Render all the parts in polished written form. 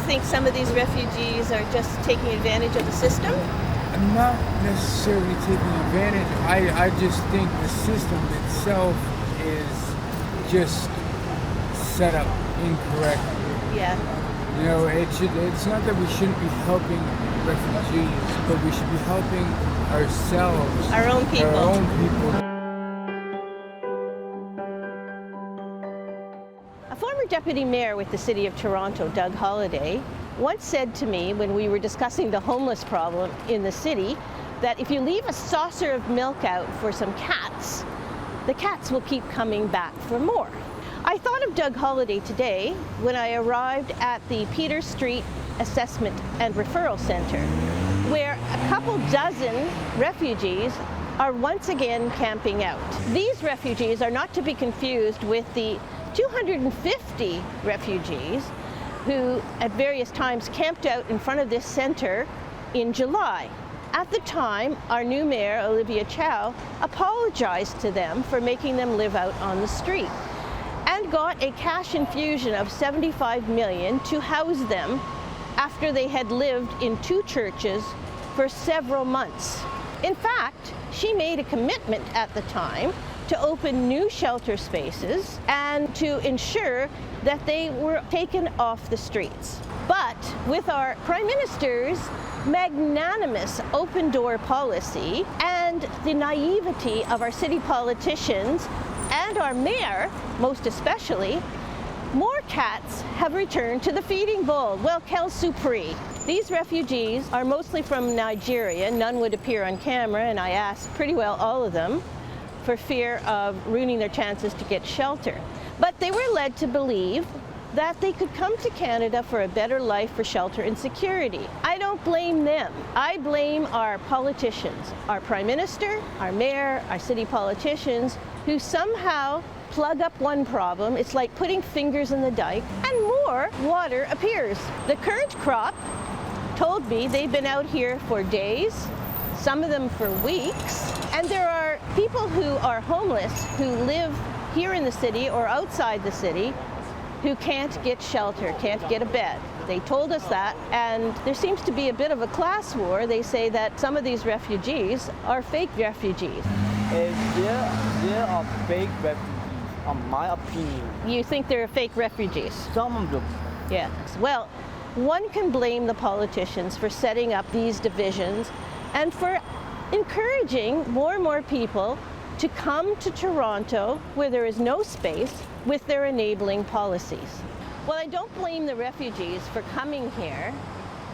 think some of these refugees are just taking advantage of the system? I'm not necessarily taking advantage. I just think the system itself is just set up incorrectly. Yeah. You know, it's not that we shouldn't be helping refugees, but we should be helping ourselves. Our own people. Our own people. A former deputy mayor with the City of Toronto, Doug Holliday, once said to me when we were discussing the homeless problem in the city that if you leave a saucer of milk out for some cats, the cats will keep coming back for more. I thought of Doug Holliday today when I arrived at the Peter Street Assessment and Referral Centre, where a couple dozen refugees are once again camping out. These refugees are not to be confused with the 250 refugees who at various times camped out in front of this centre in July. At the time, our new mayor, Olivia Chow, apologized to them for making them live out on the street and got a cash infusion of $75 million to house them after they had lived in 2 churches for several months. In fact, she made a commitment at the time to open new shelter spaces and to ensure that they were taken off the streets. But with our Prime Minister's magnanimous open-door policy and the naivety of our city politicians and our mayor, most especially, more cats have returned to the feeding bowl. Well, quelle surprise. These refugees are mostly from Nigeria. None would appear on camera, and I asked pretty well all of them for fear of ruining their chances to get shelter. But they were led to believe that they could come to Canada for a better life, for shelter and security. I don't blame them. I blame our politicians, our Prime Minister, our Mayor, our city politicians, who somehow plug up one problem. It's like putting fingers in the dike and more water appears. The current crop told me they've been out here for days, some of them for weeks, and there are people who are homeless who live here in the city or outside the city who can't get shelter, can't get a bed. They told us that, and there seems to be a bit of a class war. They say that some of these refugees are fake refugees. There are fake refugees, in my opinion. You think they're fake refugees? Some of them. Yes. Well, one can blame the politicians for setting up these divisions and for encouraging more and more people to come to Toronto where there is no space with their enabling policies. Well, I don't blame the refugees for coming here.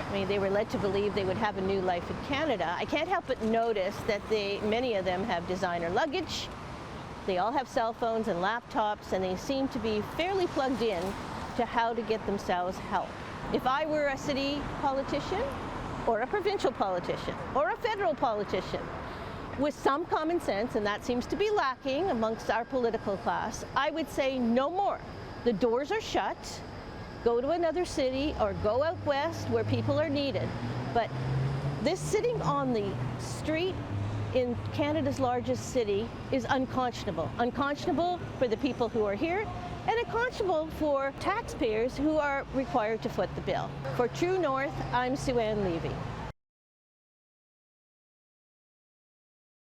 I mean, they were led to believe they would have a new life in Canada. I can't help but notice that many of them have designer luggage. They all have cell phones and laptops, and they seem to be fairly plugged in to how to get themselves help. If I were a city politician, or a provincial politician, or a federal politician, with some common sense, and that seems to be lacking amongst our political class, I would say no more. The doors are shut. Go to another city or go out west where people are needed. But this sitting on the street in Canada's largest city is unconscionable. Unconscionable for the people who are here, and unconscionable for taxpayers who are required to foot the bill. For True North, I'm Sue-Ann Levy.